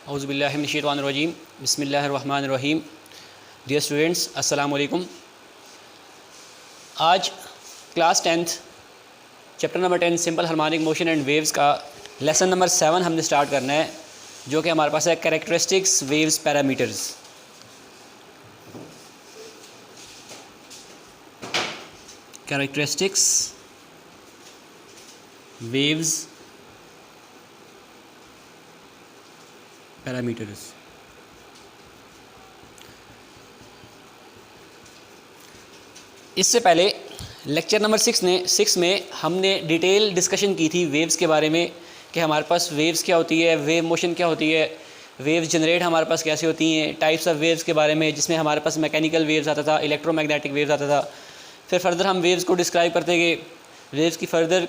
औज़ुबिल्लाहि मिनश्शैतानिर्रजीम बिस्मिल्लाहिर्रहमानिर्रहीम। Dear students, अस्सलाम वालेकुम। आज class 10th chapter number 10 simple harmonic motion and waves का लेसन नंबर 7 हमने स्टार्ट करना है, जो कि हमारे पास है characteristics waves parameters. Characteristics waves parameters. इससे पहले लेक्चर नंबर 6 में हमने डिटेल डिस्कशन की थी वेव्स के बारे में कि हमारे पास वेव्स क्या होती है, वेव मोशन क्या होती है, वेव्स जनरेट हमारे पास कैसे होती हैं, टाइप्स ऑफ वेव्स के बारे में, जिसमें हमारे पास मैकेनिकल वेव्स आता था, इलेक्ट्रोमैग्नेटिक वेव्स आता था। फिर फर्दर हम वेव्स को डिस्क्राइब करते गए, वेव्स की फर्दर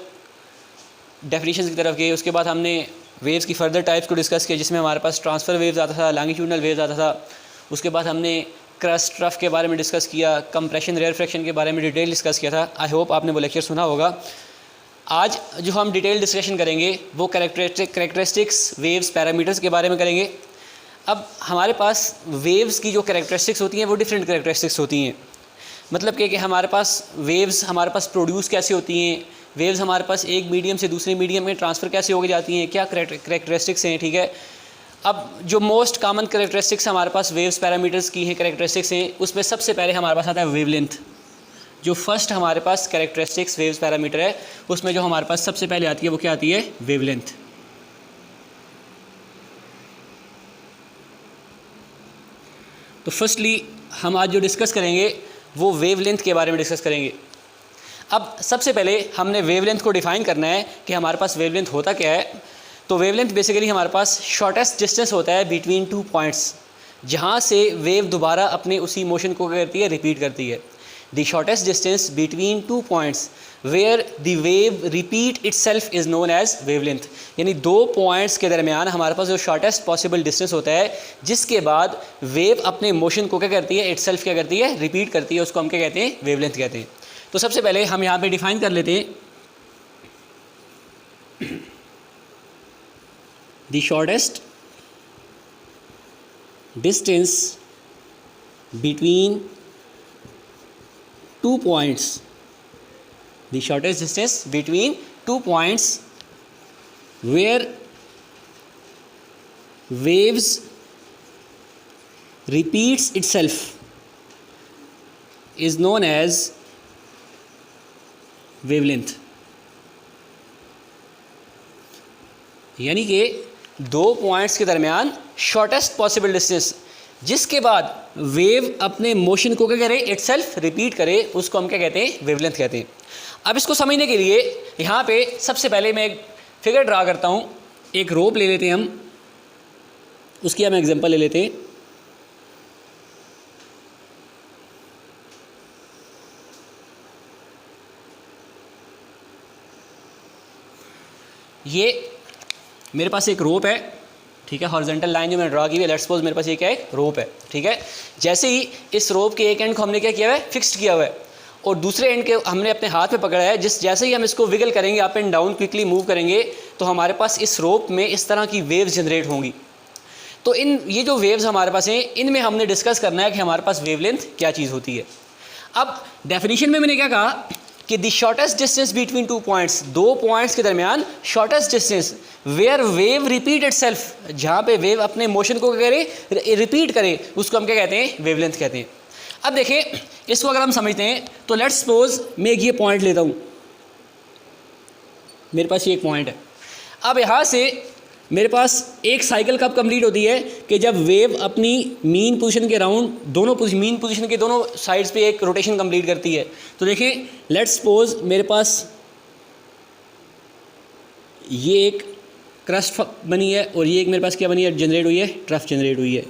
डेफिनेशन की तरफ गए। उसके बाद हमने वेव्स की फर्दर टाइप्स को डिस्कस किया, जिसमें हमारे पास ट्रांसफ़र वेव्स आता था, लॉन्गिट्यूडनल वेव्स आता था। उसके बाद हमने क्रस्ट ट्रफ के बारे में डिस्कस किया, कंप्रेशन रेयरफेक्शन के बारे में डिटेल डिस्कस किया था। आई होप आपने वो लेक्चर सुना होगा। आज जो हम डिटेल डिस्कशन करेंगे वो कैरेक्टरिस्टिक्स वेव्स पैरामीटर्स के बारे में करेंगे। अब हमारे पास वेव्स की जो कैरेक्टरिस्टिक्स होती हैं वो डिफरेंट कैरेक्टरिस्टिक्स होती हैं। मतलब कि हमारे पास वेव्स हमारे पास प्रोड्यूस कैसे होती हैं, वेव्स हमारे पास एक मीडियम से दूसरे मीडियम में ट्रांसफ़र कैसे हो जाती हैं, क्या कैरेक्टरिस्टिक्स हैं, ठीक है। अब जो मोस्ट कॉमन कैरेक्टरिस्टिक्स हमारे पास वेव्स पैरामीटर्स की हैं, कैरेक्टरिस्टिक्स हैं, उसमें सबसे पहले हमारे पास आता है वेवलेंथ। जो फर्स्ट हमारे पास कैरेक्टरिस्टिक्स वेव्स पैरामीटर है, उसमें जो हमारे पास सबसे पहले आती है वो क्या आती है, वेवलेंथ। तो फर्स्टली हम आज जो डिस्कस करेंगे वो वेवलेंथ के बारे में डिस्कस करेंगे। अब सबसे पहले हमने वेवलेंथ को डिफ़ाइन करना है कि हमारे पास वेवलेंथ होता क्या है। तो वेवलेंथ बेसिकली हमारे पास शॉर्टेस्ट डिस्टेंस होता है बिटवीन टू पॉइंट्स, जहाँ से वेव दोबारा अपने उसी मोशन को क्या करती है, रिपीट करती है। The shortest distance between two points where the wave repeat itself is known as wavelength. यानी दो पॉइंट्स के दरमियान हमारे पास जो शॉर्टेस्ट पॉसिबल डिस्टेंस होता है, जिसके बाद वेव अपने मोशन को क्या करती है, इटसेल्फ क्या करती है, रिपीट करती है, उसको हम क्या कहते हैं, वेवलेंथ कहते हैं। तो सबसे पहले हम यहाँ पे डिफाइन कर लेते हैं the shortest distance between two points, the shortest distance between two points where waves repeats itself is known as wavelength। यानी कि दो पॉइंट्स के दरमियान शॉर्टेस्ट पॉसिबल डिस्टेंस, जिसके बाद वेव अपने मोशन को क्या करे, इटसेल्फ रिपीट करे, उसको हम क्या कहते हैं, वेवलेंथ कहते हैं। अब इसको समझने के लिए यहाँ पे सबसे पहले मैं एक फिगर ड्रा करता हूँ। एक रोप ले लेते हैं हम, उसकी हम एग्जांपल ले लेते हैं। ये मेरे पास एक रोप है, ठीक है। हॉरिजॉन्टल लाइन जो मैंने ड्रा की है, लेट्स सपोज मेरे पास ये क्या है, रोप है, ठीक है। जैसे ही इस रोप के एक एंड को हमने क्या किया हुआ है, फिक्स्ड किया हुआ है, और दूसरे एंड के हमने अपने हाथ में पकड़ा है। जैसे ही हम इसको विगल करेंगे, up and down quickly move करेंगे, तो हमारे पास इस रोप में इस तरह की वेव्स जनरेट होंगी। तो ये जो वेव्स हमारे पास हैं, इनमें हमने डिस्कस करना है कि हमारे पास वेवलेंथ क्या चीज़ होती है। अब डेफिनेशन में मैंने क्या कहा कि the shortest distance between two points, दो पॉइंट्स के दरमियान shortest distance where wave repeat itself, जहाँ पे वेव अपने मोशन को क्या करे, रिपीट करे, उसको हम क्या कहते हैं, वेवलेंथ कहते हैं। अब देखिए, इसको अगर हम समझते हैं तो लेट्स सपोज मैं ये पॉइंट लेता हूँ, मेरे पास ये एक पॉइंट है। अब यहाँ से मेरे पास एक साइकिल कब कंप्लीट होती है कि जब वेव अपनी मीन पोजीशन के राउंड दोनों मीन पोजीशन के दोनों साइड्स पे एक रोटेशन कंप्लीट करती है। तो देखें, लेट्स सपोज मेरे पास ये एक क्रस्ट बनी है और ये एक मेरे पास क्या बनी है, जनरेट हुई है, ट्रफ जनरेट हुई है,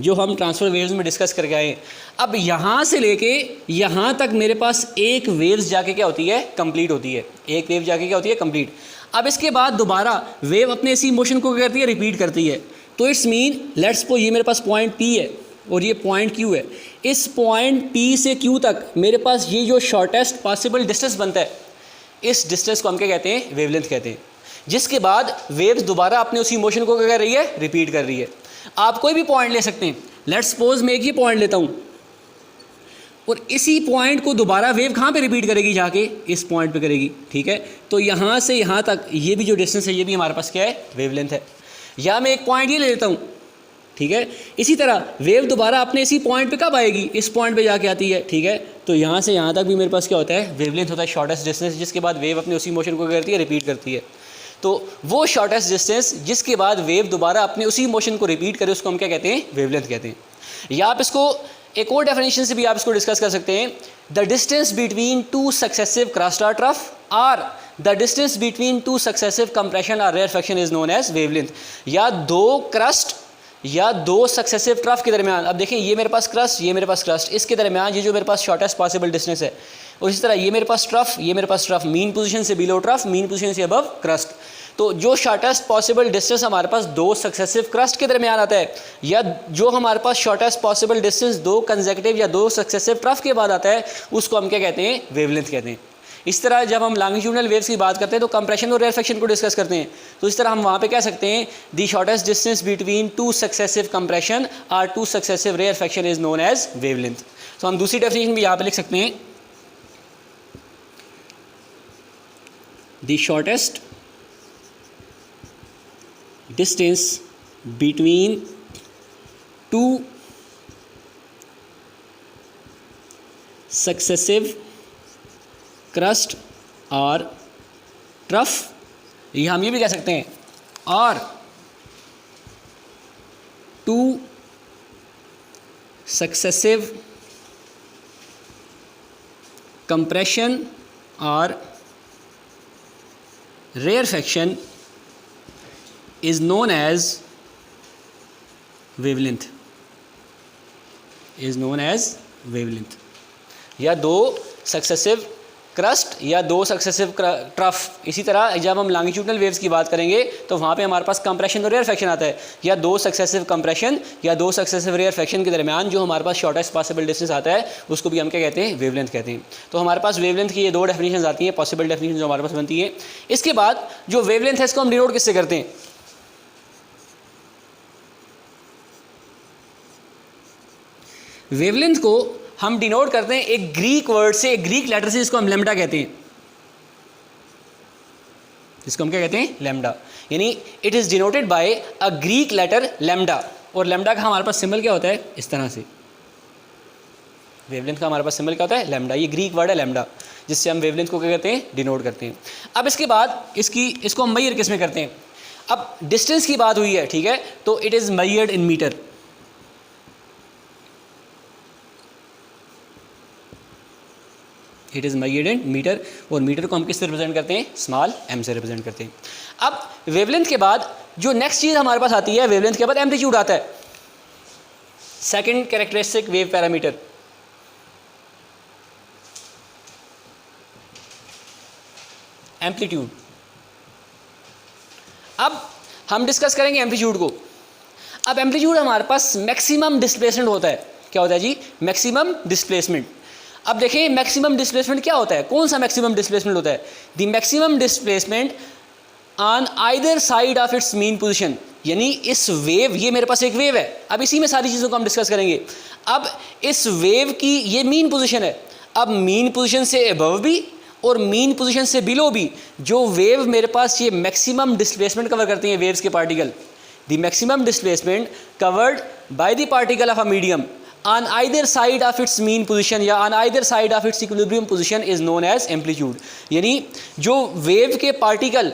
जो हम ट्रांसफर वेव्स में डिस्कस करके आए। अब यहाँ से लेके यहाँ तक मेरे पास एक वेव्स जाके क्या होती है, कंप्लीट होती है, एक वेव जाके क्या होती है, कंप्लीट। अब इसके बाद दोबारा वेव अपने इसी मोशन को क्या करती है, रिपीट करती है। तो इट्स मीन लेट्स सपोज ये मेरे पास पॉइंट P है और ये पॉइंट Q है। इस पॉइंट P से Q तक मेरे पास ये जो शॉर्टेस्ट पॉसिबल डिस्टेंस बनता है, इस डिस्टेंस को हम क्या कहते हैं, वेवलेंथ कहते हैं। जिसके बाद वेव्स दोबारा अपने उसी मोशन को क्या कर रही है, रिपीट कर रही है। आप कोई भी पॉइंट ले सकते हैं। लेट्स सपोज मैं एक ही पॉइंट लेता हूँ और इसी पॉइंट को दोबारा वेव कहाँ पे रिपीट करेगी, जाके इस पॉइंट पे करेगी, ठीक है। तो यहाँ से यहाँ तक ये भी जो डिस्टेंस है ये भी हमारे पास क्या है, वेवलेंथ है। या मैं एक पॉइंट ये ले लेता हूँ, ठीक है। इसी तरह वेव दोबारा अपने इसी पॉइंट पे कब आएगी, इस पॉइंट पे जाके आती है, ठीक है। तो यहाँ से यहाँ तक भी मेरे पास क्या होता है, वेवलेंथ होता है, शॉर्टेस्ट डिस्टेंस, जिसके बाद वेव अपने उसी मोशन को करती है, रिपीट करती है। तो वो शॉर्टेस्ट डिस्टेंस जिसके बाद वेव दोबारा अपने उसी मोशन को रिपीट करे उसको हम क्या कहते हैं, वेवलेंथ कहते हैं। या आप इसको एक और डेफिनेशन से भी आप इसको डिस्कस कर सकते हैं, the distance between two successive crest और trough are the distance between two successive compression और rarefaction is known as wavelength. या दो क्रस्ट या दो सक्सेसिव ट्रफ के दरमियान, अब देखें ये मेरे पास क्रस्ट, ये मेरे पास क्रस्ट, इसके दरमियान ये जो मेरे पास शॉर्टेस्ट पॉसिबल डिस्टेंस है, और इसी तरह ये मेरे पास ट्रफ, ये मेरे पास ट्रफ, मीन पोजीशन से बिलो ट्रफ, मीन पोजीशन से अबव क्रस्ट। तो जो शॉर्टेस्ट पॉसिबल डिस्टेंस हमारे पास दो सक्सेसिव क्रस्ट के दरमियान आता है, या जो हमारे पास शॉर्टेस्ट पॉसिबल डिस्टेंस दो कंसेक्यूटिव या दो सक्सेसिव ट्रफ के बाद आता है, उसको हम क्या कहते हैं, वेवलेंथ कहते हैं। इस तरह जब हम लॉन्गिट्यूडनल वेव्स की बात करते हैं तो कंप्रेशन और रेयरफेक्शन को डिस्कस करते हैं, तो इस तरह हम वहाँ पे कह सकते हैं the shortest distance between two successive compression और two successive rarefaction is known as wavelength. तो हम दूसरी डेफिनेशन भी यहाँ पे लिख सकते हैं, the shortest distance between two successive crest और ट्रफ, ये हम ये भी कह सकते हैं, और टू सक्सेसिव कंप्रेशन और rarefaction is known as wavelength, is known as wavelength. या दो सक्सेसिव क्रस्ट या दो सक्सेसिव ट्रफ। इसी तरह जब हम लॉन्गिट्यूडनल वेव्स की बात करेंगे तो वहाँ पे हमारे पास कंप्रेशन और रेयरफेक्शन आता है, या दो सक्सेसिव कंप्रेशन या दो सक्सेसिव रेयरफेक्शन के दरमियान जो हमारे पास शॉर्टेस्ट पॉसिबल डिस्टेंस आता है उसको भी हम क्या कहते हैं, वेवलेंथ कहते हैं। तो हमारे पास वेवलेंथ की ये दो डेफिनेशन आती हैं, पॉसिबल डेफिनेशन जो हमारे पास बनती है। इसके बाद जो वेवलेंथ है इसको हम डिनोट किससे करते हैं, वेवलेंथ को हम डिनोट करते हैं एक ग्रीक वर्ड से, एक ग्रीक लेटर से, जिसको हम लैम्डा कहते हैं, जिसको हम क्या कहते हैं, लैम्डा। यानी it is denoted by a Greek letter lambda. और लैम्डा का हमारे पास सिंबल क्या होता है, इस तरह से। वेवलेंथ का हमारे पास सिंबल क्या होता है, लैम्डा। ये ग्रीक वर्ड है लैम्डा, जिससे हम वेवलेंथ को क्या कहते हैं, डिनोट करते हैं। अब इसके बाद इसको हम मेजर किस में करते हैं। अब डिस्टेंस की बात हुई है, ठीक है, तो it is measured in metre. It is measured in metre, और मीटर को हम किस से रिप्रेजेंट करते हैं, स्मॉल m से रिप्रेजेंट करते हैं। अब वेवलेंथ के बाद जो नेक्स्ट चीज़ हमारे पास आती है, वेवलेंथ के बाद एम्पलीट्यूड आता है, second characteristic wave parameter. Amplitude. अब हम डिस्कस करेंगे एम्पलीट्यूड को। अब एम्पलीट्यूड हमारे पास मैक्सिमम डिस्प्लेसमेंट होता है। क्या होता है जी, मैक्सिमम डिस्प्लेसमेंट। अब देखिए मैक्सिमम डिस्प्लेसमेंट क्या होता है, कौन सा मैक्सिमम डिस्प्लेसमेंट होता है, the maximum displacement on either side of its mean position. यानी इस वेव, ये मेरे पास एक वेव है, अब इसी में सारी चीज़ों को हम डिस्कस करेंगे। अब इस वेव की ये मीन पोजीशन है, अब मीन पोजीशन से अबव भी और मीन पोजीशन से बिलो भी जो वेव मेरे पास ये मैक्सिमम डिस्प्लेसमेंट कवर करती हैं वेव्स के particle, the maximum displacement covered by the particle of a medium on either side of its mean position या on either side of its equilibrium position is known as amplitude। यानी जो wave के particle,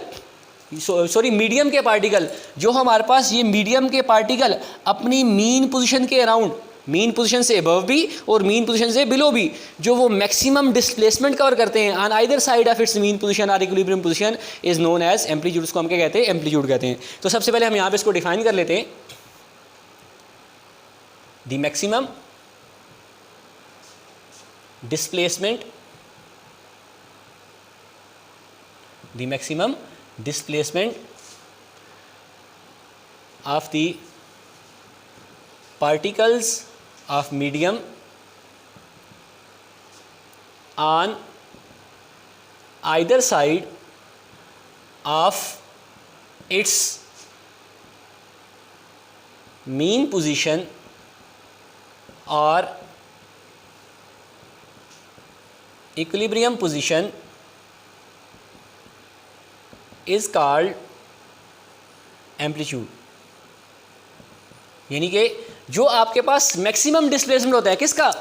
sorry medium के particle, जो हमारे पास ये medium के particle अपनी मीन पोजीशन के अराउंड, मीन पोजीशन से अबव भी और मीन पोजीशन से बिलो भी जो वो मैक्सिमम डिस्प्लेसमेंट कवर करते हैं on either side of its mean position और equilibrium position is known as amplitude. उसको हम क्या कहते हैं, एम्पलीट्यूड कहते हैं। तो सबसे पहले हम यहाँ पे इसको डिफाइन कर लेते हैं, the maximum displacement, the maximum displacement of the particles of medium on either side of its mean position और equilibrium position is called amplitude. यानी कि जो आपके पास मैक्सिमम डिस्प्लेसमेंट होता है किसका,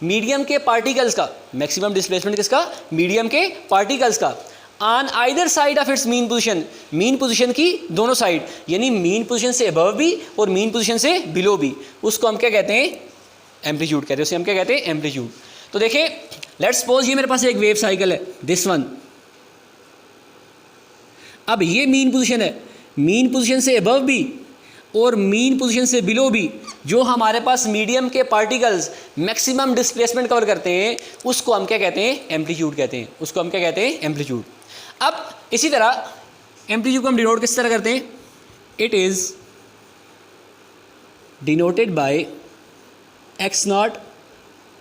मीडियम के पार्टिकल्स का, मैक्सिमम डिस्प्लेसमेंट किसका, मीडियम के पार्टिकल्स का, on either side of its mean position, mean position की दोनों साइड, यानी मीन पोजीशन से अबव भी और मीन पोजीशन से बिलो भी, उसको हम क्या कहते हैं, एम्पलीट्यूड कहते हैं, उसे हम क्या कहते हैं, एम्पलीट्यूड। तो देखिए लेट्स सपोज ये मेरे पास एक वेव साइकिल है, दिस वन। अब ये मीन पोजीशन है, मीन पोजीशन से अबव भी और मीन पोजीशन से बिलो भी जो हमारे पास मीडियम के पार्टिकल्स मैक्सिमम डिस्प्लेसमेंट कवर करते हैं, उसको हम क्या कहते हैं, एम्पलीट्यूड कहते हैं, उसको हम क्या कहते हैं, एम्पलीट्यूड। अब इसी तरह एम्पलीट्यूड को हम डिनोट किस तरह करते हैं, it is denoted bye x not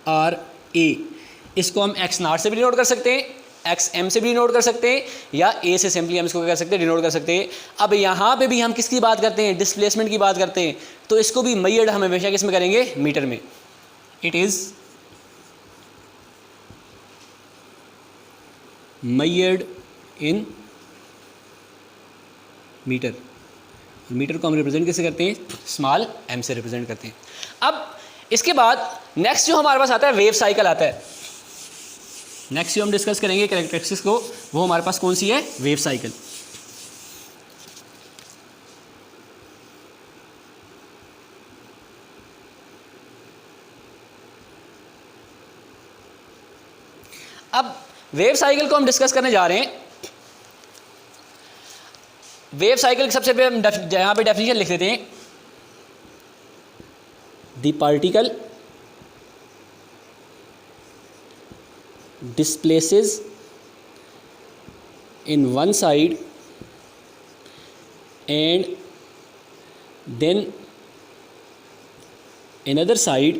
और ए। इसको हम एक्स नॉट से भी डिनोट कर सकते हैं, एक्स एम से भी डिनोट कर सकते हैं, या ए से सिंपली हम इसको क्या कर सकते हैं, डिनोट कर सकते हैं। अब यहाँ पे भी हम किसकी बात करते हैं, डिस्प्लेसमेंट की बात करते हैं, तो इसको भी मेजर्ड हम हमेशा किस में करेंगे, मीटर में। It is measured in metre. Metre को हम रिप्रेजेंट कैसे करते हैं, स्मॉल एम से रिप्रेजेंट करते हैं। अब इसके बाद नेक्स्ट जो हमारे पास आता है, वेव साइकिल आता है। नेक्स्ट जो हम डिस्कस करेंगे कैरेक्टरिस्टिक्स को, वो हमारे पास कौन सी है, वेव साइकिल। अब वेव साइकिल को हम डिस्कस करने जा रहे हैं। वेव साइकिल की सबसे पहले हम यहाँ पे डेफिनेशन लिख देते हैं, the particle displaces in one side and then another side.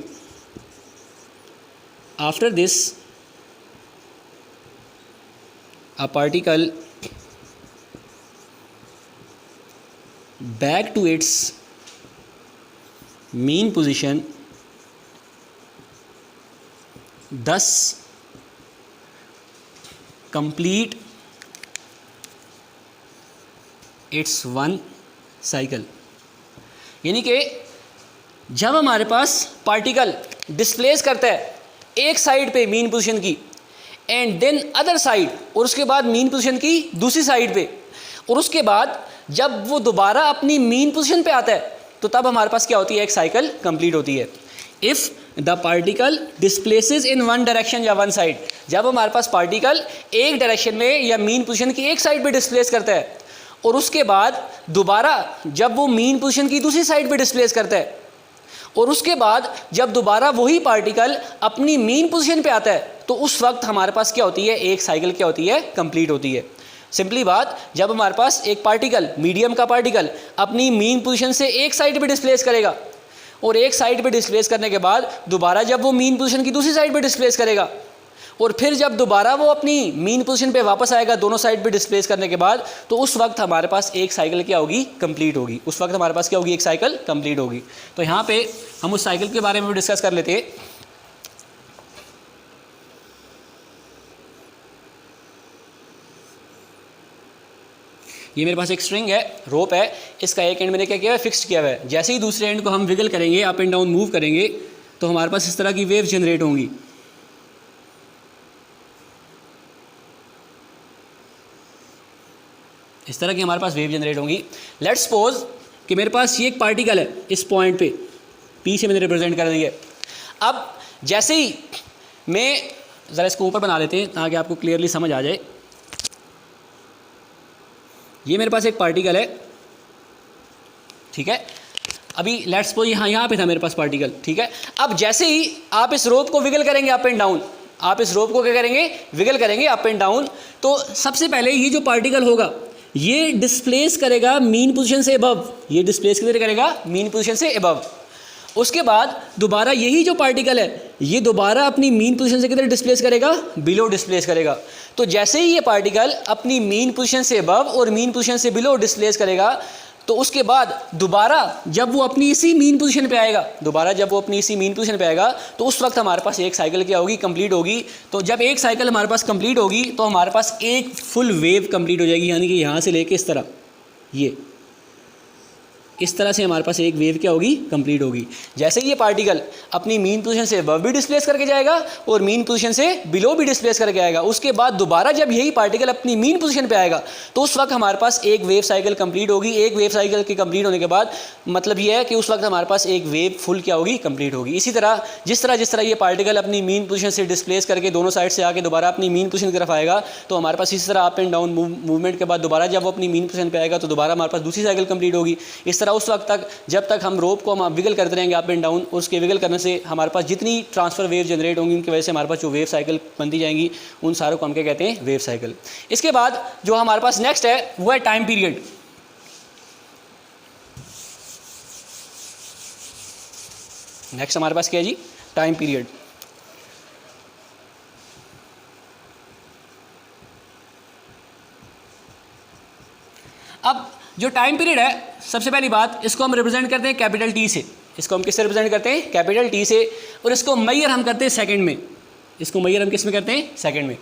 After this, a particle back to its mean position, thus complete its one cycle। यानी कि जब हमारे पास पार्टिकल डिस्प्लेस करता है एक साइड पे मीन पोजीशन की, एंड देन अदर साइड, और उसके बाद मीन पोजीशन की दूसरी साइड पे, और उसके बाद जब वो दोबारा अपनी मीन पोजीशन पे आता है, तो तब हमारे पास क्या होती है, एक साइकिल कंप्लीट होती है। If the particle displaces in one direction या वन साइड, जब हमारे पास पार्टिकल एक डायरेक्शन में या मीन पोजीशन की एक साइड पे डिस्प्लेस करता है, और उसके बाद दोबारा जब वो मीन पोजीशन की दूसरी साइड पे डिस्प्लेस करता है, और उसके बाद जब दोबारा वही पार्टिकल अपनी मीन पोजीशन पे आता है, तो उस वक्त हमारे पास क्या होती है, एक साइकिल क्या होती है, कंप्लीट होती है। सिंपली बात, जब हमारे पास एक पार्टिकल, मीडियम का पार्टिकल अपनी मीन पोजीशन से एक साइड पे डिस्प्लेस करेगा, और एक साइड पे डिस्प्लेस करने के बाद दोबारा जब वो मीन पोजीशन की दूसरी साइड पे डिस्प्लेस करेगा, और फिर जब दोबारा वो अपनी मीन पोजीशन पे वापस आएगा दोनों साइड पे डिस्प्लेस करने के बाद, तो उस वक्त हमारे पास एक साइकिल क्या होगी, कंप्लीट होगी। उस वक्त हमारे पास क्या होगी, एक साइकिल कंप्लीट होगी। तो यहाँ पे हम उस साइकिल के बारे में भी डिस्कस कर लेते हैं। ये मेरे पास एक स्ट्रिंग है, रोप है, इसका एक एंड मैंने क्या किया है, फिक्स्ड किया हुआ है। जैसे ही दूसरे एंड को हम विगल करेंगे, अप एंड डाउन मूव करेंगे, तो हमारे पास इस तरह की वेव जनरेट होंगी। इस तरह की हमारे पास वेव जनरेट होंगी। लेट्स सपोज कि मेरे पास ये एक पार्टिकल है, इस पॉइंट पे पी से मैंने रिप्रेजेंट कर दी है। अब जैसे ही मैं ज़रा इसको ऊपर बना लेते हैं ताकि आपको क्लियरली समझ आ जाए। ये मेरे पास एक पार्टिकल है, ठीक है। अभी लेट्स सपोज यहाँ पे था मेरे पास पार्टिकल, ठीक है। अब जैसे ही आप इस रोप को विगल करेंगे अप एंड डाउन, आप इस रोप को क्या करेंगे, विगल करेंगे अप एंड डाउन, तो सबसे पहले ये जो पार्टिकल होगा ये डिस्प्लेस करेगा मीन पोजीशन से अबव, ये डिस्प्लेस किधर करेगा, मीन पोजीशन से अबव। उसके बाद दोबारा यही जो पार्टिकल है ये दोबारा अपनी मीन पोजीशन से किधर डिस्प्लेस करेगा, बिलो डिस्प्लेस करेगा। तो जैसे ही ये पार्टिकल अपनी मीन पोजीशन से अबव और मीन पोजीशन से बिलो डिस्प्लेस करेगा, तो उसके बाद दोबारा जब वो अपनी इसी मीन पोजीशन पे आएगा, दोबारा जब वो अपनी इसी मीन पोजीशन पे आएगा तो उस वक्त हमारे पास एक साइकिल क्या होगी, कंप्लीट होगी। तो जब एक साइकिल हमारे पास कंप्लीट होगी तो हमारे पास एक फुल वेव कंप्लीट हो जाएगी, यानी कि यहाँ से लेके इस तरह, ये इस तरह से हमारे पास एक वेव क्या होगी, कंप्लीट होगी। जैसे ये पार्टिकल अपनी मीन पोजीशन से अबव भी डिस्प्लेस करके जाएगा और मीन पोजीशन से बिलो भी डिस्प्लेस करके आएगा, उसके बाद दोबारा जब यही पार्टिकल अपनी मीन पोजीशन पे आएगा तो उस वक्त हमारे पास एक वेव साइकिल कंप्लीट होगी। एक वेव साइकिल के कंप्लीट होने के बाद मतलब ये है कि उस वक्त हमारे पास एक वेव फुल क्या होगी, कंप्लीट होगी। इसी तरह जिस तरह ये पार्टिकल अपनी मीन पोजीशन से डिस्प्लेस करके दोनों साइड से आके दोबारा अपनी मीन पोजीशन की तरफ आएगा तो हमारे पास इसी तरह अप एंड डाउन मूवमेंट के बाद दोबारा जब वो अपनी मीन पोजीशन पे आएगा तो दोबारा हमारे पास दूसरी साइकिल कंप्लीट होगी। इस तरह उस वक्त तक जब तक हम रोप को हम विगल करते रहेंगे अप एंड डाउन, उसके विगल करने से हमारे पास जितनी ट्रांसफर वेव जनरेट होंगी उनकी वजह से हमारे पास जो वेव साइकिल बनती जाएंगी उन सारों को हम क्या कहते हैं, वेव साइकिल। इसके बाद जो हमारे पास नेक्स्ट है वो है टाइम पीरियड। नेक्स्ट हमारे पास क्या है जी, टाइम पीरियड। अब जो टाइम पीरियड है, सबसे पहली बात इसको हम रिप्रेजेंट करते हैं कैपिटल टी से। इसको हम किससे रिप्रेजेंट करते हैं, कैपिटल टी से, और इसको मैयर हम करते हैं सेकंड में। इसको मैयर हम किस में करते हैं, सेकंड में।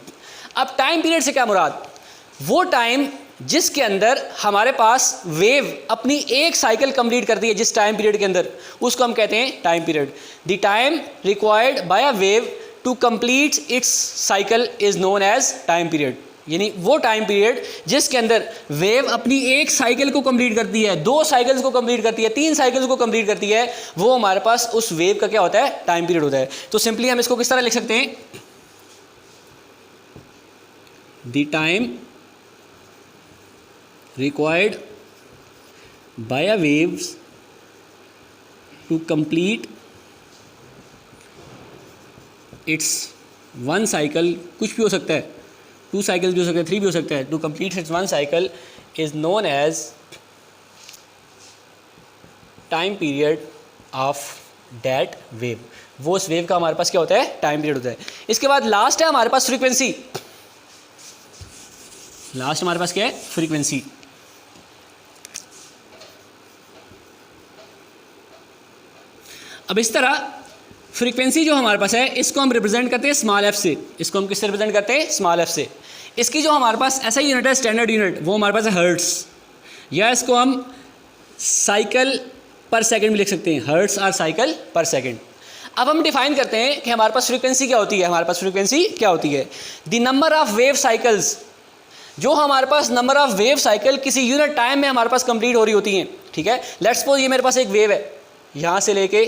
अब टाइम पीरियड से क्या मुराद, वो टाइम जिसके अंदर हमारे पास वेव अपनी एक साइकिल कंप्लीट करती है, जिस टाइम पीरियड के अंदर, उसको हम कहते हैं time period. The time required by a wave to complete its cycle is known as time period. यानी वो टाइम पीरियड जिसके अंदर वेव अपनी एक साइकिल को कंप्लीट करती है, दो साइकिल्स को कंप्लीट करती है, तीन साइकिल्स को कंप्लीट करती है, वो हमारे पास उस वेव का क्या होता है, टाइम पीरियड होता है। तो सिंपली हम इसको किस तरह लिख सकते हैं, the time required by a waves to complete its one cycle, कुछ भी हो सकता है, टू साइकिल भी हो सकता है, थ्री भी हो सकता है, to complete its one cycle is known as time period of that wave. वो उस वेव का हमारे पास क्या होता है, टाइम पीरियड होता है। इसके बाद लास्ट है हमारे पास फ्रीक्वेंसी। लास्ट हमारे पास क्या है, फ्रीक्वेंसी। अब इस तरह फ्रीक्वेंसी जो हमारे पास है इसको हम रिप्रेजेंट करते हैं स्मॉल एफ से। इसको हम किससे रिप्रेजेंट करते हैं, स्मॉल एफ से। इसकी जो हमारे पास ऐसा यूनिट है, स्टैंडर्ड यूनिट, वो हमारे पास है हर्ट्स, या इसको हम साइकिल पर सेकंड में लिख सकते हैं, हर्ट्स और साइकिल पर सेकंड। अब हम डिफाइन करते हैं कि हमारे पास फ्रीक्वेंसी क्या होती है। हमारे पास फ्रीक्वेंसी क्या होती है, the number of wave cycles, जो हमारे पास नंबर ऑफ वेव साइकिल किसी यूनिट टाइम में हमारे पास कंप्लीट हो रही होती हैं। ठीक है, लेट्स सपोज ये मेरे पास एक वेव है, यहाँ से लेके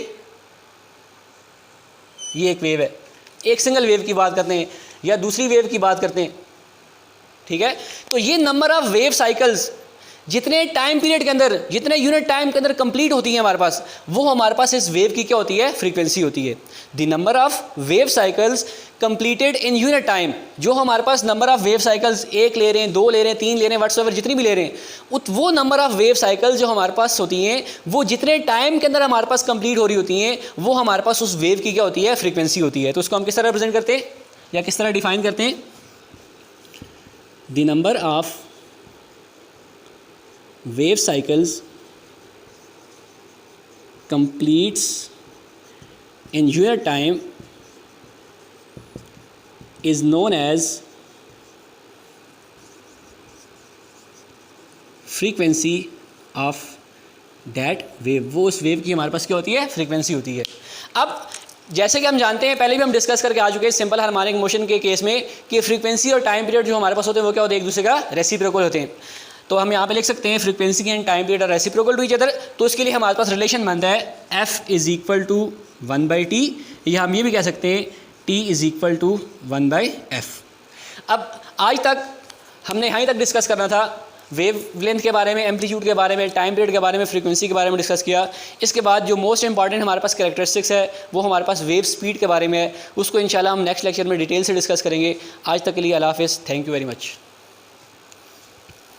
ये एक वेव है, एक सिंगल वेव की बात करते हैं या दूसरी वेव की बात करते हैं। ठीक है, तो ये नंबर ऑफ वेव साइकिल्स जितने टाइम पीरियड के अंदर, जितने यूनिट टाइम के अंदर कंप्लीट होती है हमारे पास, वो हमारे पास इस वेव की क्या होती है, फ्रीक्वेंसी होती है। The number of wave cycles completed in unit time, जो हमारे पास नंबर ऑफ वेव साइकिल्स एक ले रहे हैं, दो ले रहे हैं, तीन ले रहे हैं, व्हाट्सएवर जितनी भी ले रहे हैं, वो नंबर ऑफ वेव साइकिल्स जो हमारे पास होती हैं, वो जितने टाइम के अंदर हमारे पास कंप्लीट हो रही होती हैं, वो हमारे पास उस वेव की क्या होती है, फ्रीक्वेंसी होती है। तो उसको हम किस तरह रिप्रेजेंट करते हैं या किस तरह डिफाइन करते हैं, the number of wave cycles completes in unit time is known as frequency of that wave। वो उस वेव की हमारे पास क्या होती है, फ्रीक्वेंसी होती है। अब जैसे कि हम जानते हैं, पहले भी हम डिस्कस करके आ चुके हैं सिंपल हार्मोनिक मोशन के केस में, कि फ्रीक्वेंसी और टाइम पीरियड जो हमारे पास होते हैं वो क्या होते हैं, एक दूसरे का रेसिप्रोकल होते हैं। तो हम यहाँ पे लिख सकते हैं frequency and time period are reciprocal to each other. तो इसके लिए हमारे पास रिलेशन बनता है F is equal to 1/T, या हम ये भी कह सकते हैं T is equal to 1/F। अब आज तक हमने यहाँ तक डिस्कस करना था, वेव लेंथ के बारे में, एम्पलीट्यूड के बारे में, टाइम पीरियड के बारे में, फ्रीक्वेंसी के बारे में डिस्कस किया। इसके बाद जो मोस्ट इंपॉर्टेंट हमारे पास कैरेक्टरिस्टिक्स है वो हमारे पास वेव स्पीड के बारे में है। उसको इंशाल्लाह हम नेक्स्ट लेक्चर में डिटेल से डिस्कस करेंगे। आज तक के लिए अल्लाह हाफ़िज़, थैंक यू वेरी मच।